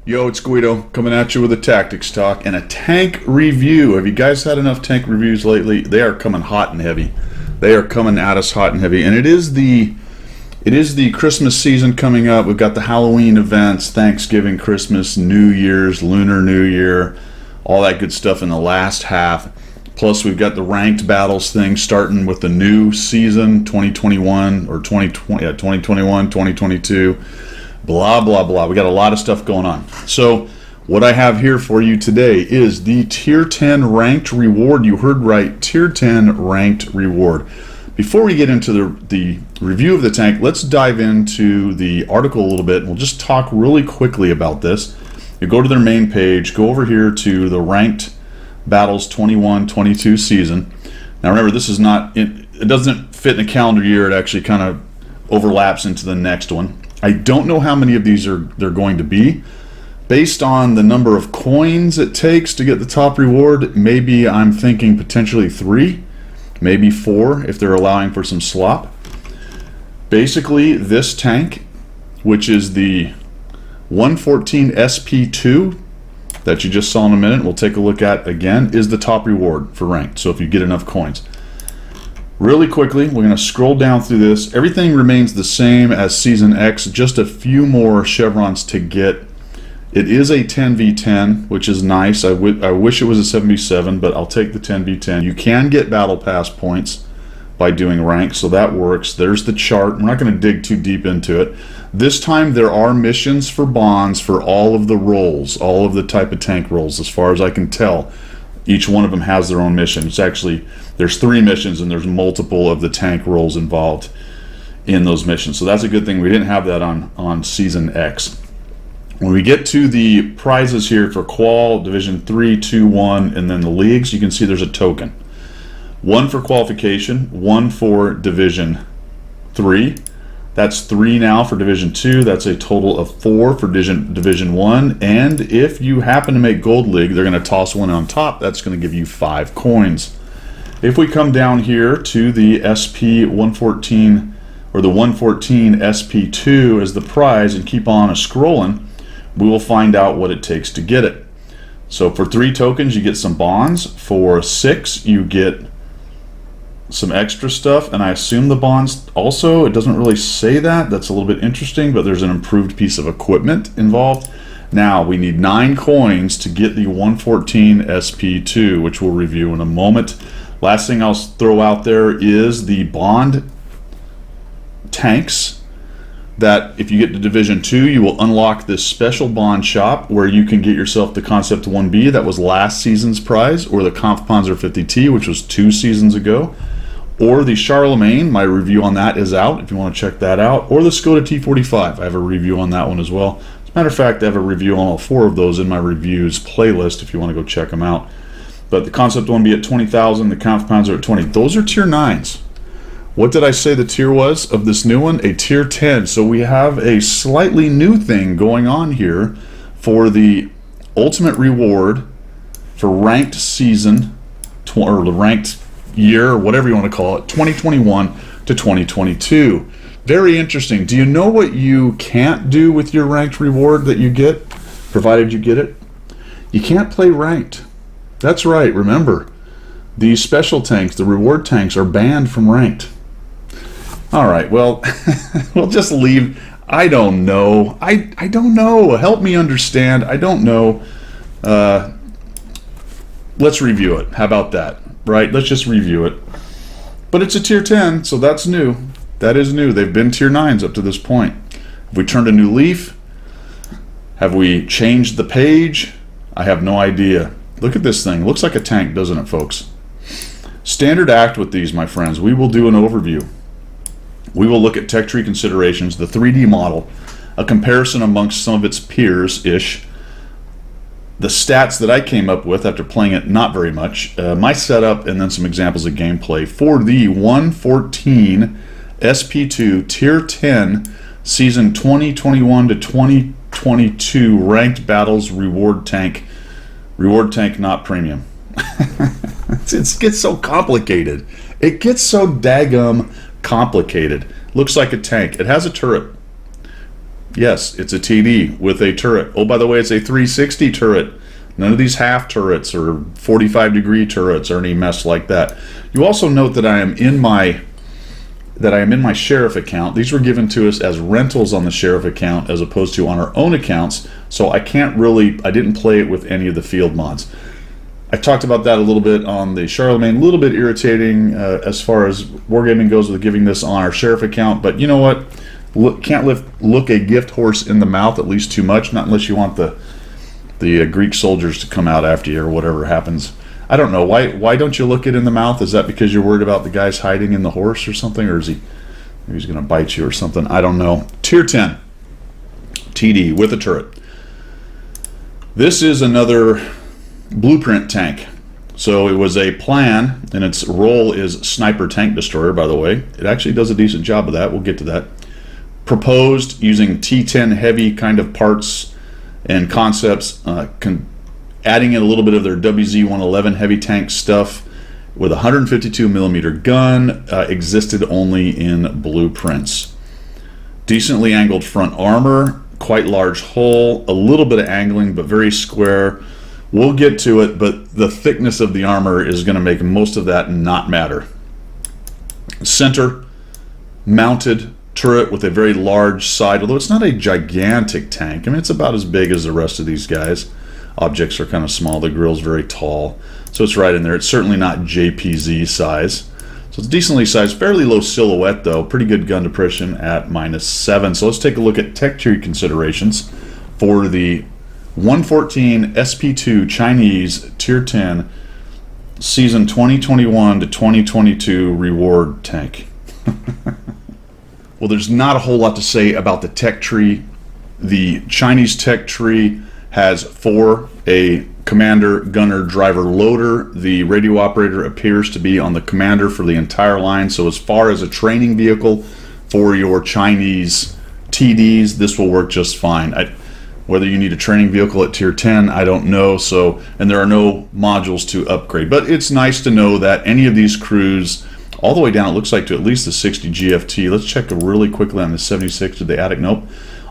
Yo, it's Guido coming at you with a tactics talk and a tank review. Have you guys had enough tank reviews lately? They are coming hot and heavy. They are coming at us hot and heavy. And it is the Christmas season coming up. We've got the Halloween events, Thanksgiving, Christmas, New Year's, Lunar New Year, all that good stuff in the last half. Plus, we've got the ranked battles thing starting with the new season, 2021 or 2021, 2022. Blah, blah, blah. We got a lot of stuff going on. So what I have here for you today is the Tier 10 ranked reward. You heard right, Tier 10 ranked reward. Before we get into the review of the tank, let's dive into the article a little bit. We'll just talk really quickly about this. You go to their main page, go over here to the ranked battles 21-22 season. Now remember, this is not, it doesn't fit in a calendar year. It actually kind of overlaps into the next one. I don't know how many of these they're going to be. Based on the number of coins it takes to get the top reward, maybe I'm thinking potentially 3, maybe 4 if they're allowing for some slop. Basically, this tank, which is the 114 SP2 that you just saw in a minute, we'll take a look at again, is the top reward for ranked, so if you get enough coins. Really quickly, we're going to scroll down through this. Everything remains the same as Season X, just a few more chevrons to get. It is a 10v10, which is nice. I wish it was a 7v7, but I'll take the 10v10. You can get Battle Pass points by doing rank, so that works. There's the chart. We're not going to dig too deep into it. This time there are missions for bonds for all of the roles, all of the type of tank roles, as far as I can tell. Each one of them has their own mission. It's actually, there's 3 missions and there's multiple of the tank roles involved in those missions. So that's a good thing. We didn't have that on Season X. When we get to the prizes here for Qual, Division 3, 2, 1, and then the leagues, you can see there's a token. 1 for qualification, 1 for Division 3. That's 3 now for Division 2. That's a total of 4 for Division 1. And if you happen to make Gold League, they're going to toss 1 on top. That's going to give you 5 coins. If we come down here to the SP114 or the 114 SP2 as the prize and keep on scrolling, we will find out what it takes to get it. So for 3 tokens, you get some bonds. For 6, you get some extra stuff, and I assume the bonds also, it doesn't really say that. That's a little bit interesting, but there's an improved piece of equipment involved. Now we need 9 coins to get the 114 SP2, which we'll review in a moment. Last thing I'll throw out there is the bond tanks, that if you get to Division 2, you will unlock this special bond shop where you can get yourself the Concept 1B that was last season's prize, or the Kampfpanzer 50T, which was 2 seasons ago, or the Charlemagne. My review on that is out if you want to check that out, or the Skoda T45. I have a review on that one as well. As a matter of fact, I have a review on all 4 of those in my reviews playlist if you want to go check them out. But the Concept 1B at 20,000, the Kampfpanzer at 20. Those are Tier 9s. What did I say the tier was of this new one? A Tier 10. So we have a slightly new thing going on here for the ultimate reward for ranked season, or the ranked year, or whatever you want to call it, 2021 to 2022. Very interesting. Do you know what you can't do with your ranked reward that you get, provided you get it? You can't play ranked. That's right, remember. These special tanks, the reward tanks, are banned from ranked. Alright, well, we'll just leave. I don't know. I don't know. Help me understand. I don't know. Let's review it. How about that? Right? Let's just review it. But it's a Tier 10, so that's new. That is new. They've been Tier 9s up to this point. Have we turned a new leaf? Have we changed the page? I have no idea. Look at this thing. Looks like a tank, doesn't it, folks? Standard act with these, my friends. We will do an overview. We will look at tech tree considerations, the 3D model, a comparison amongst some of its peers-ish, the stats that I came up with after playing it not very much, my setup, and then some examples of gameplay for the 114 SP2 Tier 10 Season 2021 to 2022 Ranked Battles Reward Tank not Premium. It gets so complicated. It gets so daggum complicated. Looks like a tank. It has a turret. Yes, it's a TD with a turret. Oh, by the way, it's a 360 turret. None of these half turrets or 45-degree turrets or any mess like that. You also note that I am in my sheriff account. These were given to us as rentals on the sheriff account as opposed to on our own accounts. So I didn't play it with any of the field mods. I talked about that a little bit on the Charlemagne. A little bit irritating as far as wargaming goes with giving this on our sheriff account. But you know what? Can't look a gift horse in the mouth at least too much. Not unless you want the Greek soldiers to come out after you or whatever happens. I don't know. Why don't you look it in the mouth? Is that because you're worried about the guys hiding in the horse or something? Or is he's going to bite you or something? I don't know. Tier 10. TD with a turret. This is another blueprint tank. So it was a plan, and its role is sniper tank destroyer, by the way. It actually does a decent job of that. We'll get to that. Proposed using T10 heavy kind of parts and concepts, adding in a little bit of their WZ-111 heavy tank stuff with a 152 millimeter gun, existed only in blueprints. Decently angled front armor, quite large hull, a little bit of angling, but very square. We'll get to it, but the thickness of the armor is going to make most of that not matter. Center mounted turret with a very large side, although it's not a gigantic tank. I mean, it's about as big as the rest of these guys. Objects are kind of small. The grill's very tall, so it's right in there. It's certainly not JPZ size. So it's decently sized, fairly low silhouette though. Pretty good gun depression at -7. So let's take a look at tech tree considerations for the 114 SP2 Chinese Tier 10 Season 2021 to 2022 reward tank. Well, there's not a whole lot to say about the tech tree. The Chinese tech tree has 4, a commander, gunner, driver, loader. The radio operator appears to be on the commander for the entire line. So as far as a training vehicle for your Chinese TDs, this will work just fine. Whether you need a training vehicle at Tier 10, I don't know. So, and there are no modules to upgrade. But it's nice to know that any of these crews, all the way down, it looks like to at least the 60 GFT. Let's check really quickly on the 76. Did they add it? Nope.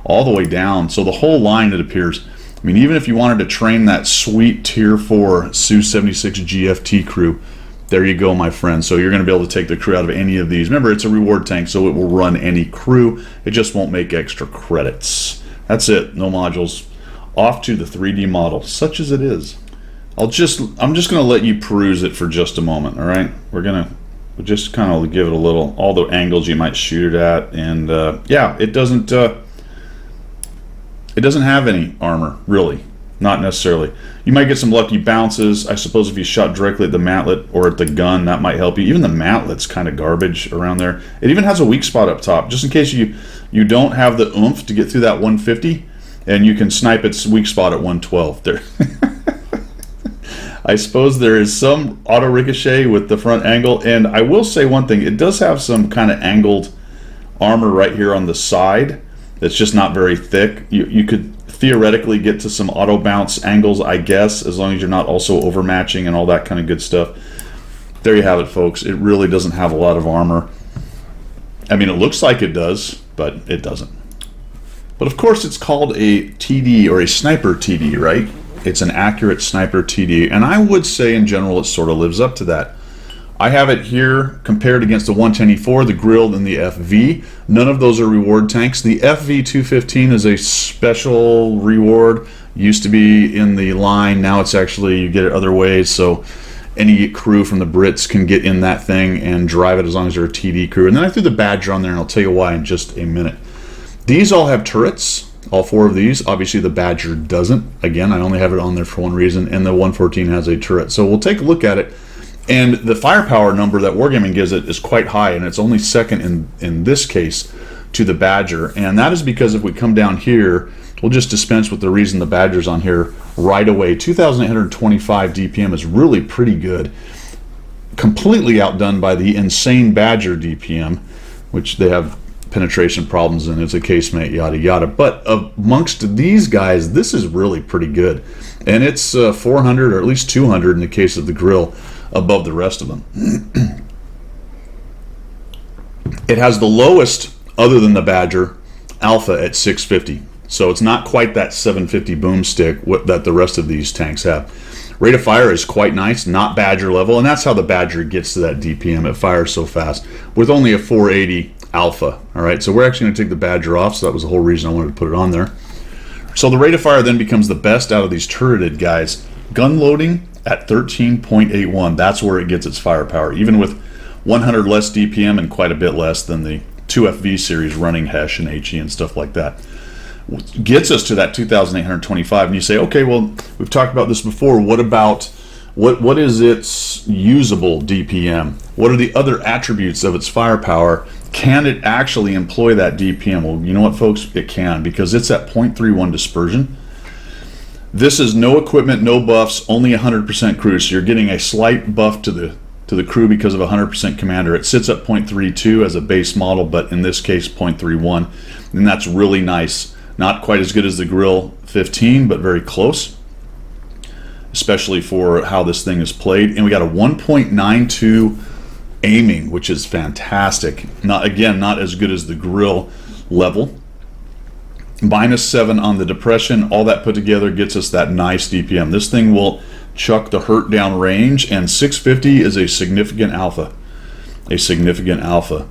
All the way down. So the whole line, it appears. I mean, even if you wanted to train that sweet Tier 4 Su-76 GFT crew, there you go, my friend. So you're going to be able to take the crew out of any of these. Remember, it's a reward tank, so it will run any crew. It just won't make extra credits. That's it. No modules. Off to the 3D model, such as it is. I'm just going to let you peruse it for just a moment, all right? We'll just kind of give it a little, all the angles you might shoot it at, and yeah, it doesn't have any armor, really. Not necessarily. You might get some lucky bounces. I suppose if you shot directly at the mantlet or at the gun, that might help you. Even the mantlet's kind of garbage around there. It even has a weak spot up top, just in case you don't have the oomph to get through that 150, and you can snipe its weak spot at 112. There. I suppose there is some auto ricochet with the front angle, and I will say one thing. It does have some kind of angled armor right here on the side that's just not very thick. You could theoretically get to some auto bounce angles, I guess, as long as you're not also overmatching and all that kind of good stuff. There you have it, folks. It really doesn't have a lot of armor. I mean, it looks like it does, but it doesn't. But of course, it's called a TD or a sniper TD, right? It's an accurate sniper TD, and I would say in general it sort of lives up to that. I have it here compared against the 110E4, the Grilled, and the FV. None of those are reward tanks. The FV215 is a special reward. Used to be in the line. Now it's actually, you get it other ways. So any crew from the Brits can get in that thing and drive it as long as they're a TD crew. And then I threw the Badger on there, and I'll tell you why in just a minute. These all have turrets. All 4 of these. Obviously the Badger doesn't. Again, I only have it on there for one reason. And the 114 has a turret. So we'll take a look at it. And the firepower number that Wargaming gives it is quite high, and it's only second in this case to the Badger. And that is because if we come down here, we'll just dispense with the reason the Badger's on here right away. 2,825 DPM is really pretty good. Completely outdone by the insane Badger DPM, which they have penetration problems and it's a casemate, yada yada. But amongst these guys, this is really pretty good. And it's 400 or at least 200 in the case of the Grill above the rest of them. It has the lowest, other than the Badger, alpha at 650. So it's not quite that 750 boomstick that the rest of these tanks have. Rate of fire is quite nice, not Badger level, and that's how the Badger gets to that DPM. It fires so fast with only a 480 alpha. All right, so we're actually going to take the Badger off, so that was the whole reason I wanted to put it on there. So the rate of fire then becomes the best out of these turreted guys. Gun loading at 13.81, that's where it gets its firepower, even with 100 less DPM and quite a bit less than the 2FV series running HESH and HE and stuff like that. Gets us to that 2,825, and you say, okay, well, we've talked about this before. What about what is its usable DPM? What are the other attributes of its firepower? Can it actually employ that DPM? Well, you know what, folks, it can, because it's at 0.31 dispersion. This is no equipment, no buffs, only 100% crew. So you're getting a slight buff to the crew because of 100% commander. It sits at 0.32 as a base model, but in this case 0.31, and that's really nice. Not quite as good as the Grill 15, but very close, especially for how this thing is played. And we got a 1.92 aiming, which is fantastic. Not as good as the Grill level. -7 on the depression. All that put together gets us that nice DPM. This thing will chuck the hurt down range, and 650 is a significant alpha. A significant alpha.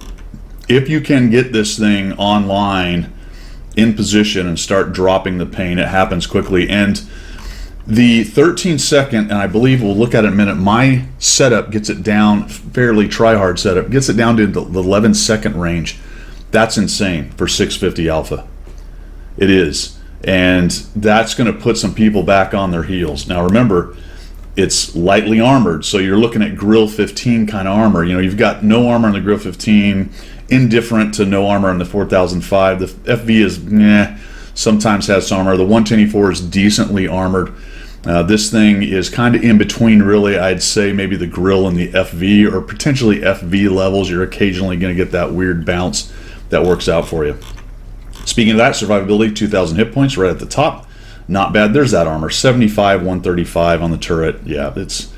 If you can get this thing online in position and start dropping the pain, it happens quickly. And the 13-second, and I believe we'll look at it in a minute, my setup gets it down, fairly try-hard setup, gets it down to the 11-second range. That's insane for 650 alpha. It is. And that's going to put some people back on their heels. Now remember, it's lightly armored, so you're looking at Grill 15 kind of armor. You know, you've got no armor on the Grill 15, indifferent to no armor on the 4005. The FV is sometimes has some armor. The 110E4 is decently armored. This thing is kind of in between, really. I'd say maybe the Grill and the FV, or potentially FV levels. You're occasionally going to get that weird bounce that works out for you. Speaking of that, survivability, 2,000 hit points right at the top. Not bad. There's that armor, 75, 135 on the turret. Yeah, it's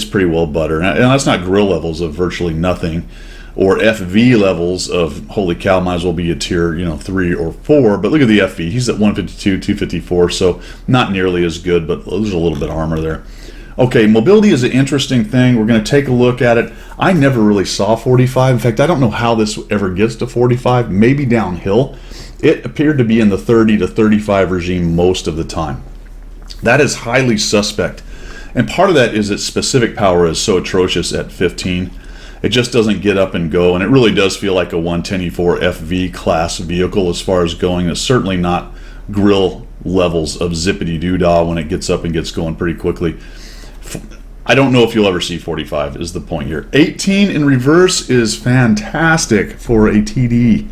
pretty well buttered. And that's not Grill levels of virtually nothing, or FV levels of holy cow, might as well be a tier 3 or 4. But look at the FV. He's at 152, 254, so not nearly as good, but there's a little bit of armor there. Okay, mobility is an interesting thing. We're going to take a look at it. I never really saw 45. In fact, I don't know how this ever gets to 45, maybe downhill. It appeared to be in the 30 to 35 regime most of the time. That is highly suspect. And part of that is its specific power is so atrocious at 15. It just doesn't get up and go, and it really does feel like a 110E4 FV class vehicle as far as going. It's certainly not Grill levels of zippity-doo-dah when it gets up and gets going pretty quickly. I don't know if you'll ever see 45 is the point here. 18 in reverse is fantastic for a TD,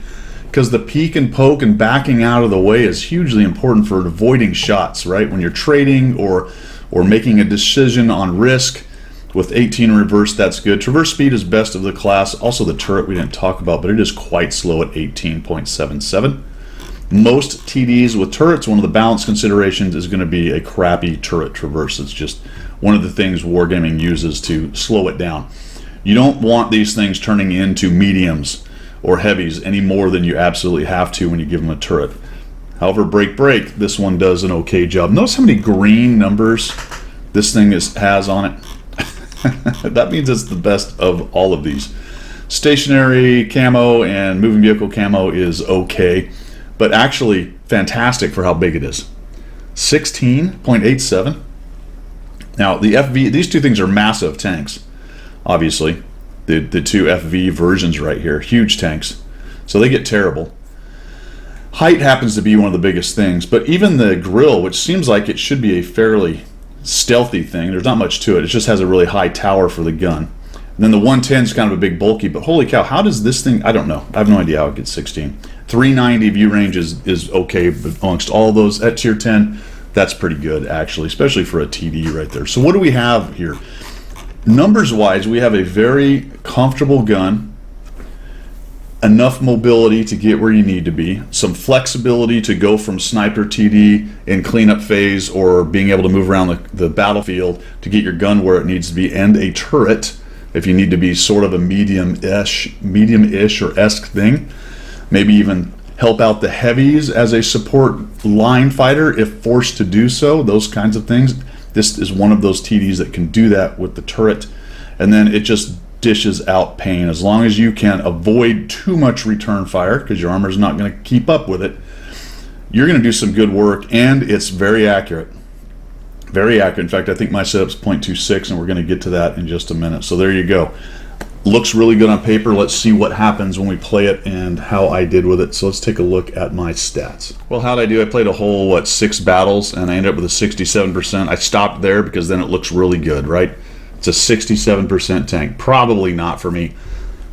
because the peek and poke and backing out of the way is hugely important for avoiding shots, right? When you're trading or making a decision on risk. With 18 in reverse, that's good. Traverse speed is best of the class. Also the turret we didn't talk about, but it is quite slow at 18.77. Most TDs with turrets, one of the balance considerations is going to be a crappy turret traverse. It's just one of the things Wargaming uses to slow it down. You don't want these things turning into mediums or heavies any more than you absolutely have to when you give them a turret. However, break, this one does an okay job. Notice how many green numbers this thing has on it. That means it's the best of all of these. Stationary camo and moving vehicle camo is okay, but actually fantastic for how big it is. 16.87. Now the FV, these two things are massive tanks, obviously. The two FV versions right here, huge tanks. So they get terrible. Height happens to be one of the biggest things, but even the Grill, which seems like it should be a fairly stealthy thing, there's not much to it. It just has a really high tower for the gun. And then the 110 is kind of a big bulky, but holy cow, how does this thing, I don't know. I have no idea how it gets 16. 390 view range is okay, but amongst all those at tier 10, that's pretty good actually, especially for a TD right there. So what do we have here? Numbers wise, we have a very comfortable gun, enough mobility to get where you need to be, some flexibility to go from sniper TD in cleanup phase or being able to move around the battlefield to get your gun where it needs to be, and a turret if you need to be sort of a medium-ish or esque thing, maybe even help out the heavies as a support line fighter if forced to do so, those kinds of things. This is one of those TDs that can do that with the turret. And then it just dishes out pain. As long as you can avoid too much return fire, because your armor is not going to keep up with it, you're going to do some good work, and it's very accurate. Very accurate. In fact, I think my setup's 0.26, and we're going to get to that in just a minute. So there you go. Looks really good on paper. Let's see what happens when we play it and how I did with it. So let's take a look at my stats. Well, how did I do? I played a whole, 6 battles, and I ended up with a 67%. I stopped there because then it looks really good, right? It's a 67% tank. Probably not for me.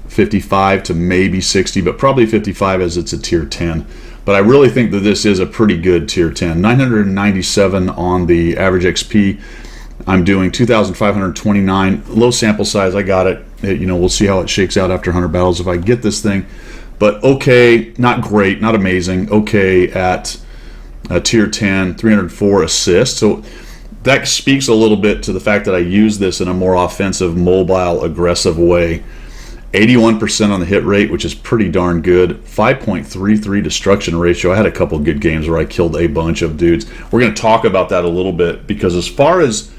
55 to maybe 60, but probably 55 as it's a tier 10. But I really think that this is a pretty good tier 10. 997 on the average XP. I'm doing 2,529. Low sample size, I got it. We'll see how it shakes out after 100 battles if I get this thing. But okay, not great, not amazing. Okay at tier 10, 304 assists. So that speaks a little bit to the fact that I use this in a more offensive, mobile, aggressive way. 81% on the hit rate, which is pretty darn good. 5.33 destruction ratio. I had a couple good games where I killed a bunch of dudes. We're going to talk about that a little bit, because as far as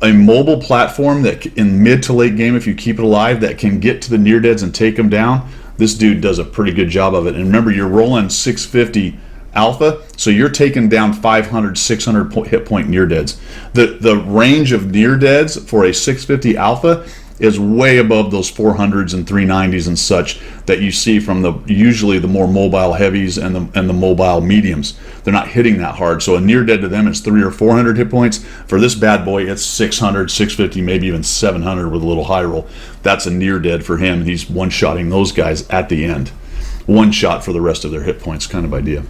a mobile platform that in mid to late game, if you keep it alive, that can get to the near deads and take them down, this dude does a pretty good job of it. And remember, you're rolling 650 alpha, so you're taking down 500, 600 hit point near deads. The range of near deads for a 650 alpha is way above those 400s and 390s and such that you see from usually the more mobile heavies and the mobile mediums. They're not hitting that hard, so a near dead to them is 300 or 400 hit points. For this bad boy, it's 600, 650, maybe even 700 with a little high roll. That's a near dead for him. He's one-shotting those guys at the end. One shot for the rest of their hit points kind of idea.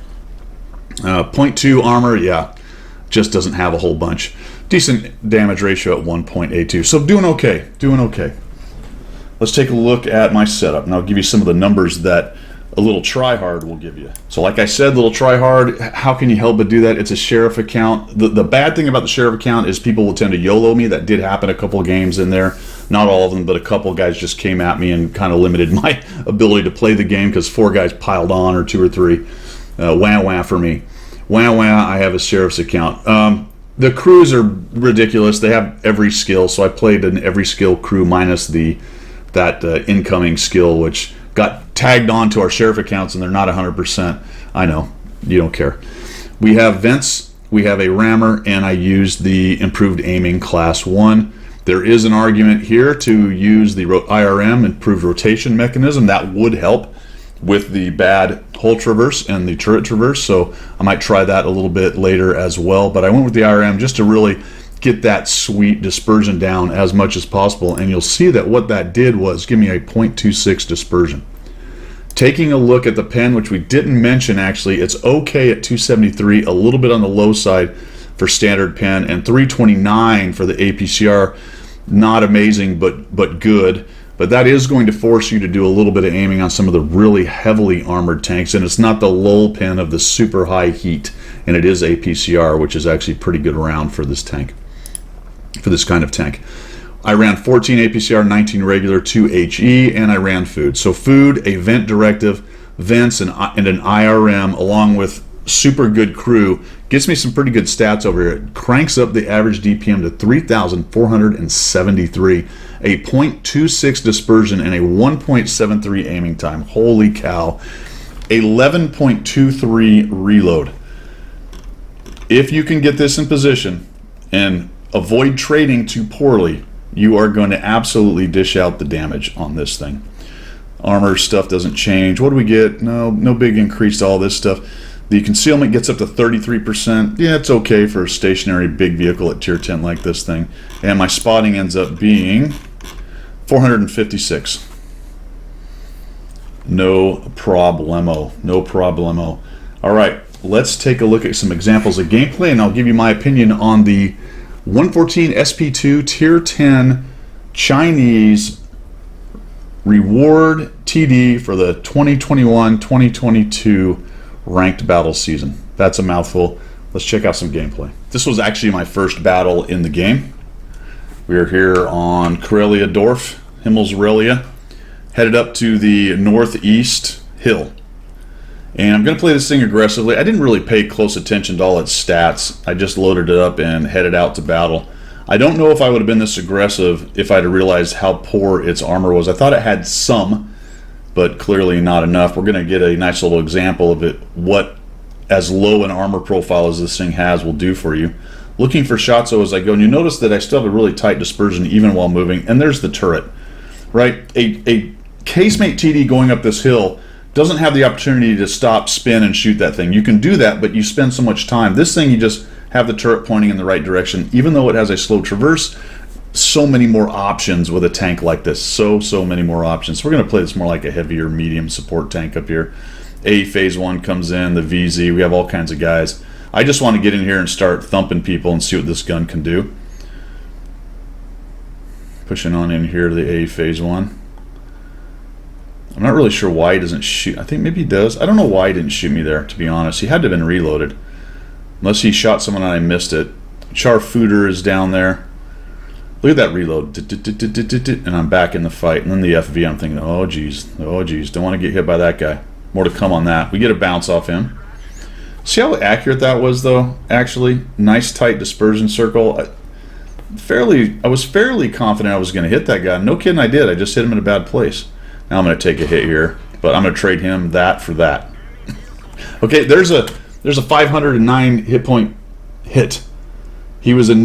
0.2 armor, yeah, just doesn't have a whole bunch. Decent damage ratio at 1.82. So doing okay. Let's take a look at my setup, and I'll give you some of the numbers that a little try-hard will give you. So like I said, little try-hard, how can you help but do that? It's a sheriff account. The bad thing about the sheriff account is people will tend to YOLO me. That did happen a couple of games in there. Not all of them, but a couple of guys just came at me and kind of limited my ability to play the game because 4 guys piled on, or 2 or 3. Wah for me. Wah, I have a sheriff's account. The crews are ridiculous. They have every skill, so I played an every skill crew minus that incoming skill, which got tagged on to our sheriff accounts, and they're not 100%. I know, you don't care. We have vents, we have a rammer, and I used the improved aiming class 1. There is an argument here to use the IRM, improved rotation mechanism. That would help with the bad hull traverse and the turret traverse, so I might try that a little bit later as well. But I went with the IRM just to really get that sweet dispersion down as much as possible, and you'll see that what that did was give me a 0.26 dispersion. Taking a look at the pen, which we didn't mention actually, it's okay at 273, a little bit on the low side for standard pen, and 329 for the APCR. Not amazing, but good. But that is going to force you to do a little bit of aiming on some of the really heavily armored tanks, and it's not the lull pen of the super high heat, and it is APCR, which is actually pretty good round for this tank, for this kind of tank. I ran 14 APCR, 19 regular, 2 HE, and I ran food. So food, a vent directive, vents, and an IRM, along with super good crew, gets me some pretty good stats over here. It cranks up the average DPM to 3,473, a 0.26 dispersion, and a 1.73 aiming time. Holy cow. 11.23 reload. If you can get this in position and avoid trading too poorly, you are going to absolutely dish out the damage on this thing. Armor stuff doesn't change. What do we get? No big increase to all this stuff. The concealment gets up to 33%. Yeah, it's okay for a stationary big vehicle at tier 10 like this thing. And my spotting ends up being 456. No problemo. All right, let's take a look at some examples of gameplay, and I'll give you my opinion on the 114 SP2 tier 10 Chinese reward TD for the 2021-2022 ranked battle season. That's a mouthful. Let's check out some gameplay. This was actually my first battle in the game. We are here on Karelia Dorf, Himmelsrelia, headed up to the northeast hill. And I'm going to play this thing aggressively. I didn't really pay close attention to all its stats. I just loaded it up and headed out to battle. I don't know if I would have been this aggressive if I'd have realized how poor its armor was. I thought it had some, but clearly not enough. We're going to get a nice little example of it, what as low an armor profile as this thing has will do for you. Looking for shots though as I go, and you notice that I still have a really tight dispersion even while moving, and there's the turret, right? A casemate TD going up this hill doesn't have the opportunity to stop, spin, and shoot that thing. You can do that, but you spend so much time. This thing, you just have the turret pointing in the right direction. Even though it has a slow traverse, so many more options with a tank like this. So many more options. So we're going to play this more like a heavier, medium support tank up here. A phase 1 comes in, the VZ. We have all kinds of guys. I just want to get in here and start thumping people and see what this gun can do. Pushing on in here to the A phase 1. I'm not really sure why he doesn't shoot. I think maybe he does. I don't know why he didn't shoot me there, to be honest. He had to have been reloaded. Unless he shot someone and I missed it. Charfooter is down there. Look at that reload. And I'm back in the fight. And then the FV, I'm thinking, oh geez, don't want to get hit by that guy. More to come on that. We get a bounce off him. See how accurate that was though? Actually, nice tight dispersion circle. I was fairly confident I was going to hit that guy. No kidding, I did. I just hit him in a bad place. Now I'm going to take a hit here, but I'm going to trade him that for that. Okay, there's a 509 hit point hit. He was a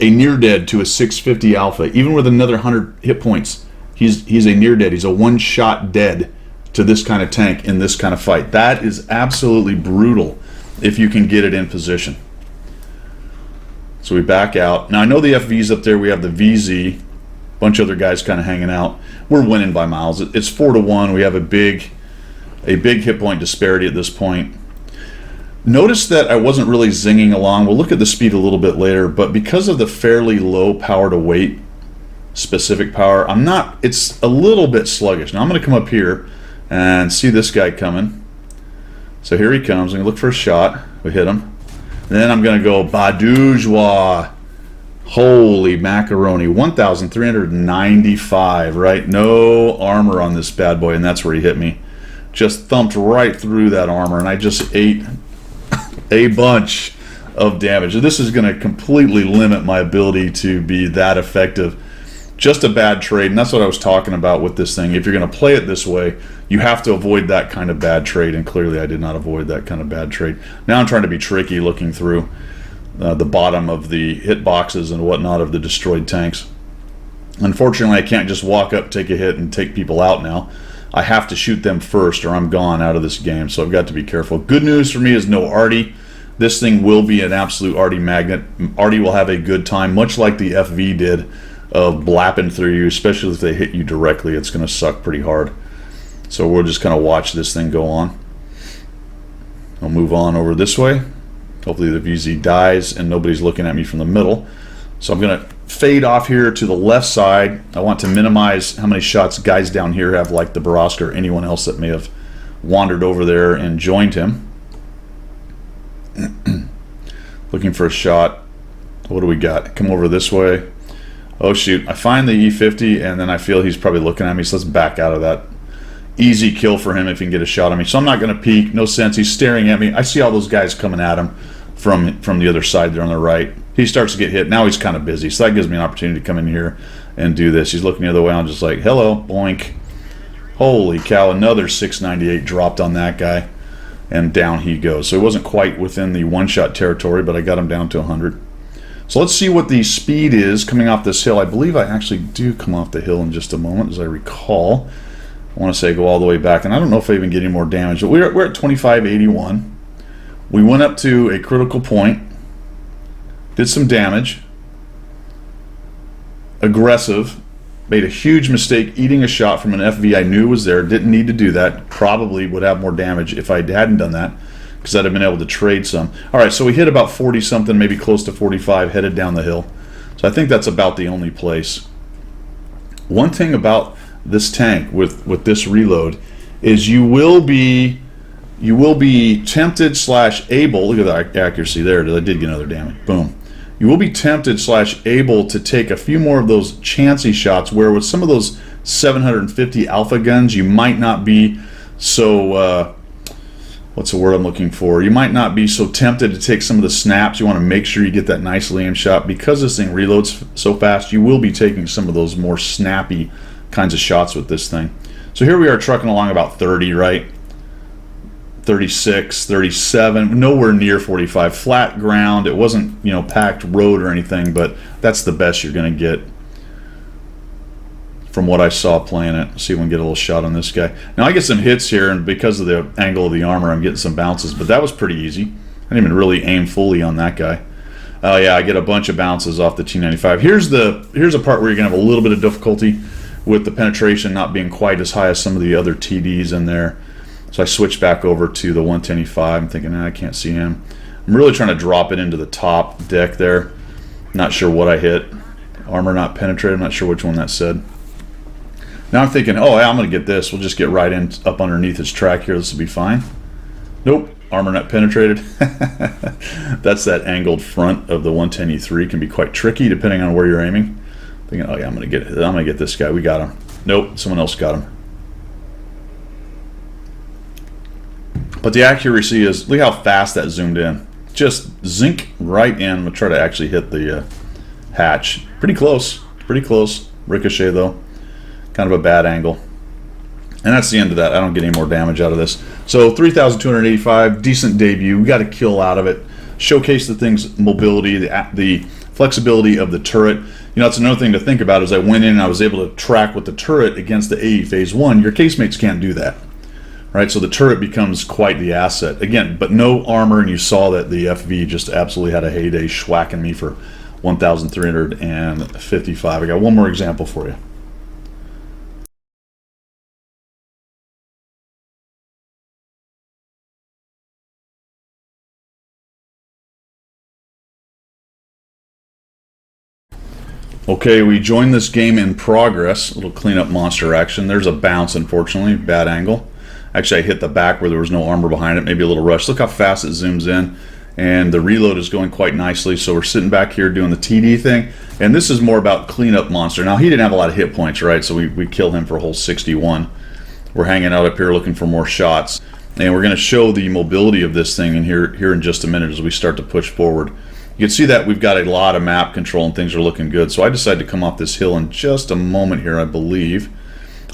near dead to a 650 alpha. Even with another 100 hit points, he's a near dead. He's a one shot dead to this kind of tank in this kind of fight. That is absolutely brutal if you can get it in position. So we back out. Now I know the FV's up there. We have the VZ. Bunch of other guys kind of hanging out. We're winning by miles. It's 4-1. We have a big hit point disparity at this point. Notice that I wasn't really zinging along. We'll look at the speed a little bit later, but because of the fairly low power to weight specific power, it's a little bit sluggish. Now I'm going to come up here and see this guy coming. So here he comes. I'm going to look for a shot. We hit him. Then I'm going to go Badoujois. Holy macaroni, 1,395, right? No armor on this bad boy, and that's where he hit me. Just thumped right through that armor, and I just ate a bunch of damage. This is going to completely limit my ability to be that effective. Just a bad trade, and that's what I was talking about with this thing. If you're going to play it this way, you have to avoid that kind of bad trade, and clearly I did not avoid that kind of bad trade. Now I'm trying to be tricky looking through the bottom of the hit boxes and whatnot of the destroyed tanks. Unfortunately, I can't just walk up, take a hit, and take people out now. I have to shoot them first or I'm gone out of this game, so I've got to be careful. Good news for me is no Arty. This thing will be an absolute Arty magnet. Arty will have a good time, much like the FV did, of blapping through you, especially if they hit you directly. It's going to suck pretty hard. So we'll just kind of watch this thing go on. I'll move on over this way. Hopefully the VZ dies and nobody's looking at me from the middle. So I'm going to fade off here to the left side. I want to minimize how many shots guys down here have, like the Baraska or anyone else that may have wandered over there and joined him. Looking for a shot. What do we got? Come over this way. Oh shoot, I find the E50 and then I feel he's probably looking at me, so let's back out of that. Easy kill for him if he can get a shot on me. So I'm not going to peek. No sense. He's staring at me. I see all those guys coming at him from the other side there on the right. He starts to get hit. Now he's kind of busy, so that gives me an opportunity to come in here and do this. He's looking the other way. I'm just like, hello, boink. Holy cow, another 698 dropped on that guy, and down he goes. So he wasn't quite within the one-shot territory, but I got him down to 100. So let's see what the speed is coming off this hill. I believe I actually do come off the hill in just a moment, as I recall. I want to say go all the way back, and I don't know if I even get any more damage. But we're at 2581. We went up to a critical point, did some damage, aggressive, made a huge mistake eating a shot from an FV I knew was there, didn't need to do that, probably would have more damage if I hadn't done that, because I'd have been able to trade some. Alright, so we hit about 40 something, maybe close to 45, headed down the hill. So I think that's about the only place. One thing about this tank with this reload is you will be tempted / able, look at the accuracy there, I did get another damage, boom. You will be tempted / able to take a few more of those chancy shots, where with some of those 750 alpha guns you might not be so what's the word I'm looking for? You might not be so tempted to take some of the snaps. You want to make sure you get that nicely aimed shot. Because this thing reloads so fast, you will be taking some of those more snappy kinds of shots with this thing. So here we are trucking along about 30, right? 36, 37, nowhere near 45. Flat ground. It wasn't, you know, packed road or anything, but that's the best you're going to get from what I saw playing it. See if we can get a little shot on this guy. Now I get some hits here, and because of the angle of the armor, I'm getting some bounces, but that was pretty easy. I didn't even really aim fully on that guy. Oh yeah, I get a bunch of bounces off the T95. Here's a part where you're going to have a little bit of difficulty with the penetration not being quite as high as some of the other TDs in there. So I switched back over to the 110E5. I'm thinking, I can't see him. I'm really trying to drop it into the top deck there. Not sure what I hit. Armor not penetrated. I'm not sure which one that said. Now I'm thinking, oh yeah, I'm going to get this. We'll just get right in up underneath his track here. This will be fine. Nope. Armor not penetrated. That's that angled front of the 110E3. Can be quite tricky depending on where you're aiming. Thinking, oh yeah, I'm going to get this guy. We got him. Nope. Someone else got him. But the accuracy is, look how fast that zoomed in. Just zinc right in. I'm going to try to actually hit the hatch. Pretty close. Pretty close. Ricochet though. Kind of a bad angle. And that's the end of that. I don't get any more damage out of this. So 3,285, decent debut. We got a kill out of it. Showcase the thing's mobility, the flexibility of the turret. You know, that's another thing to think about. As I went in and I was able to track with the turret against the AE Phase 1. Your casemates can't do that. Right, so the turret becomes quite the asset. Again, but no armor, and you saw that the FV just absolutely had a heyday, schwacking me for 1,355. I got one more example for you. Okay, we joined this game in progress. A little cleanup monster action. There's a bounce, unfortunately, bad angle. Actually, I hit the back where there was no armor behind it, maybe a little rush. Look how fast it zooms in, and the reload is going quite nicely. So we're sitting back here doing the TD thing, and this is more about cleanup monster. Now, he didn't have a lot of hit points, right? So we killed him for a whole 61. We're hanging out up here looking for more shots, and we're going to show the mobility of this thing in here in just a minute as we start to push forward. You can see that we've got a lot of map control and things are looking good. So I decided to come off this hill in just a moment here, I believe.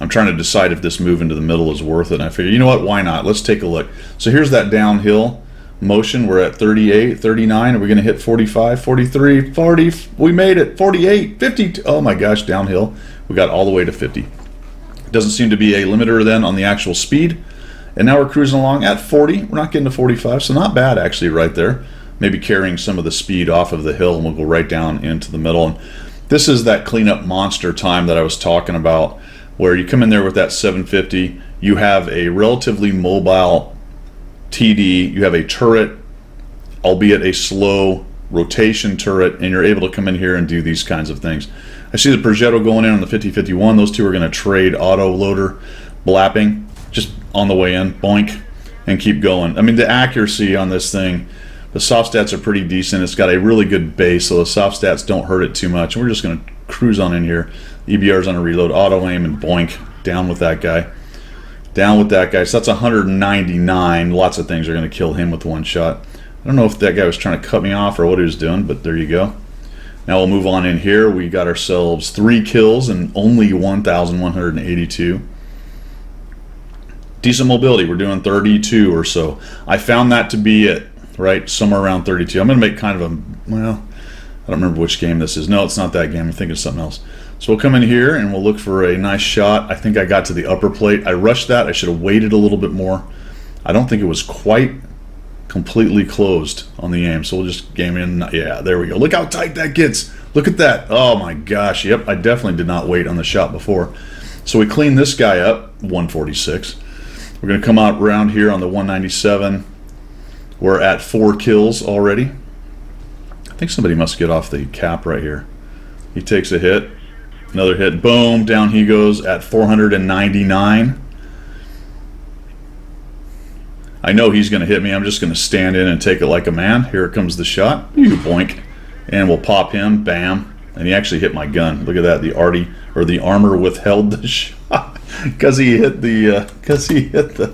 I'm trying to decide if this move into the middle is worth it. And I figured, you know what, why not? Let's take a look. So here's that downhill motion. We're at 38, 39. Are we going to hit 45, 43, 40? We made it. 48, 50. Oh my gosh, downhill. We got all the way to 50. Doesn't seem to be a limiter then on the actual speed. And now we're cruising along at 40. We're not getting to 45, so not bad actually right there. Maybe carrying some of the speed off of the hill, and we'll go right down into the middle. And this is that cleanup monster time that I was talking about, where you come in there with that 750, you have a relatively mobile TD, you have a turret, albeit a slow rotation turret, and you're able to come in here and do these kinds of things. I see the Progetto going in on the 50-51. Those two are going to trade auto loader blapping just on the way in, boink, and keep going. I mean, the accuracy on this thing, the soft stats are pretty decent. It's got a really good base, so the soft stats don't hurt it too much. And we're just going to cruise on in here. EBR's on a reload, auto aim, and boink, down with that guy. Down with that guy. So that's 199. Lots of things are going to kill him with one shot. I don't know if that guy was trying to cut me off or what he was doing, but there you go. Now we'll move on in here. We got ourselves 3 kills and only 1,182. Decent mobility. We're doing 32 or so. I found that to be it, right? Somewhere around 32. I'm going to make kind of a, well, I don't remember which game this is. No, it's not that game. I'm thinking of something else. So we'll come in here and we'll look for a nice shot. I think I got to the upper plate. I rushed that. I should have waited a little bit more. I don't think it was quite completely closed on the aim. So we'll just game in. Yeah, there we go. Look how tight that gets. Look at that. Oh my gosh. Yep, I definitely did not wait on the shot before. So we clean this guy up, 146. We're going to come out around here on the 197. We're at 4 kills already. I think somebody must get off the cap right here. He takes a hit. Another hit. Boom. Down he goes at 499. I know he's going to hit me. I'm just going to stand in and take it like a man. Here comes the shot. You boink. And we'll pop him. Bam. And he actually hit my gun. Look at that. The armor withheld the shot. because he hit the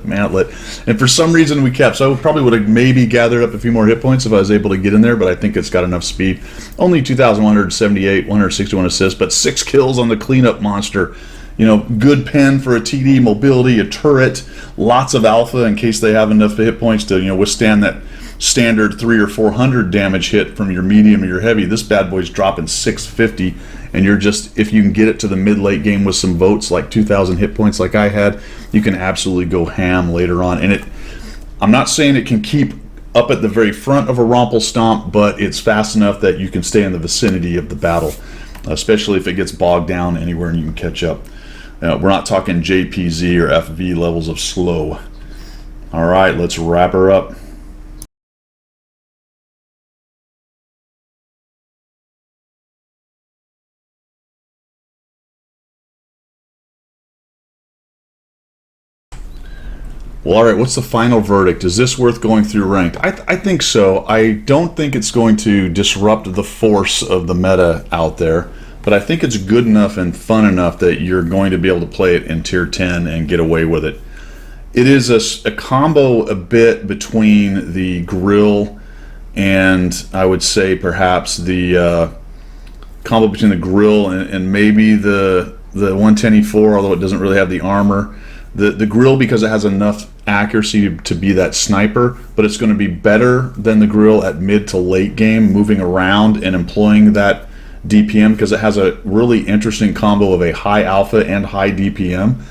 mantlet, and for some reason we kept. So I probably would have maybe gathered up a few more hit points if I was able to get in there, but I think it's got enough speed. Only 2,178, 161 assists, but 6 kills on the cleanup monster. You know, good pen for a TD, mobility, a turret, lots of alpha in case they have enough hit points to, you know, withstand that standard 300 or 400 damage hit from your medium or your heavy. This bad boy's dropping 650, and you're just, if you can get it to the mid-late game with some votes, like 2,000 hit points like I had, you can absolutely go ham later on. And I'm not saying it can keep up at the very front of a Romple Stomp, but it's fast enough that you can stay in the vicinity of the battle, especially if it gets bogged down anywhere and you can catch up. We're not talking JPZ or FV levels of slow. All right, let's wrap her up. Well, all right, what's the final verdict? Is this worth going through ranked? I think so. I don't think it's going to disrupt the force of the meta out there, but I think it's good enough and fun enough that you're going to be able to play it in tier 10 and get away with it. It is a combo a bit between the grill and I would say perhaps the combo between the grill and maybe the 110E4, although it doesn't really have the armor. The grill, because it has enough accuracy to be that sniper, but it's going to be better than the grill at mid to late game, moving around and employing that DPM, because it has a really interesting combo of a high alpha and high DPM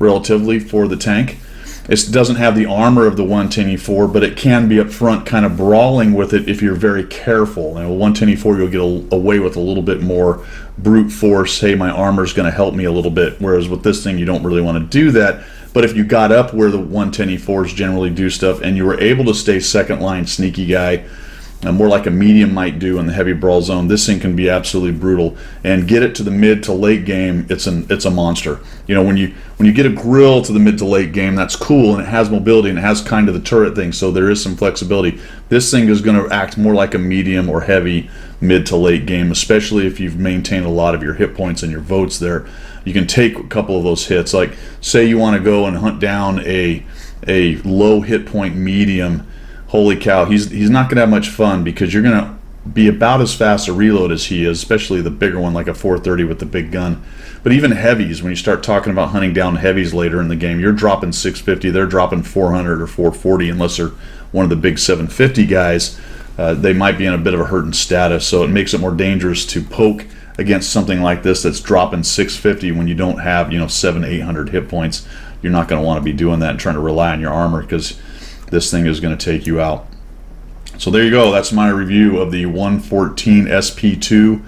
relatively for the tank. It doesn't have the armor of the 110E4, but it can be up front kind of brawling with it if you're very careful. And with 110E4, you'll get away with a little bit more brute force. Hey, my armor's going to help me a little bit. Whereas with this thing, you don't really want to do that. But if you got up where the 110E4s generally do stuff and you were able to stay second line sneaky guy, more like a medium might do in the heavy brawl zone, this thing can be absolutely brutal. And get it to the mid to late game, it's a monster. You know, when you get a grill to the mid to late game, that's cool, and it has mobility and it has kind of the turret thing, so there is some flexibility. This thing is going to act more like a medium or heavy mid to late game, especially if you've maintained a lot of your hit points and your votes there. You can take a couple of those hits. Like, say you want to go and hunt down a low hit point medium. Holy cow, he's not going to have much fun, because you're going to be about as fast a reload as he is, especially the bigger one like a 430 with the big gun. But even heavies, when you start talking about hunting down heavies later in the game, you're dropping 650, they're dropping 400 or 440, unless they're one of the big 750 guys. They might be in a bit of a hurting status, so it makes it more dangerous to poke against something like this that's dropping 650 when you don't have, you know, 700-800 hit points. You're not going to want to be doing that and trying to rely on your armor, because this thing is going to take you out. So there you go. That's my review of the 114 SP2.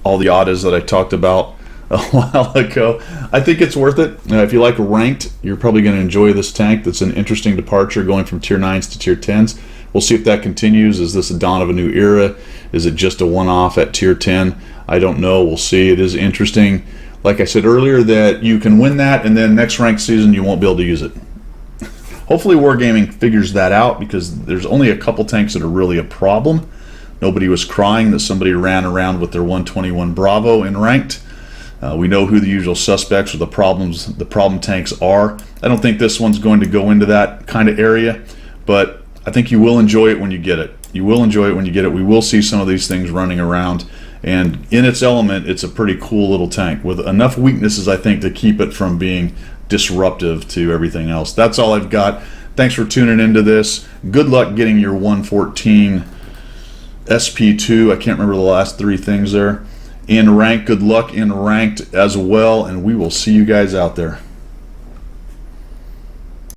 All the odds that I talked about a while ago. I think it's worth it. If you like ranked, you're probably going to enjoy this tank. That's an interesting departure, going from tier 9s to tier 10s. We'll see if that continues. Is this a dawn of a new era? Is it just a one-off at tier 10? I don't know. We'll see. It is interesting, like I said earlier, that you can win that, and then next ranked season you won't be able to use it. Hopefully Wargaming figures that out, because there's only a couple tanks that are really a problem. Nobody was crying that somebody ran around with their 121 Bravo in ranked. We know who the usual suspects or the problem tanks are. I don't think this one's going to go into that kind of area, but I think you will enjoy it when you get it. You will enjoy it when you get it. We will see some of these things running around, and in its element, it's a pretty cool little tank with enough weaknesses, I think, to keep it from being disruptive to everything else. That's all I've got. Thanks for tuning into this. Good luck getting your 114 SP2. I can't remember the last three things there. In rank, good luck in ranked as well, and we will see you guys out there.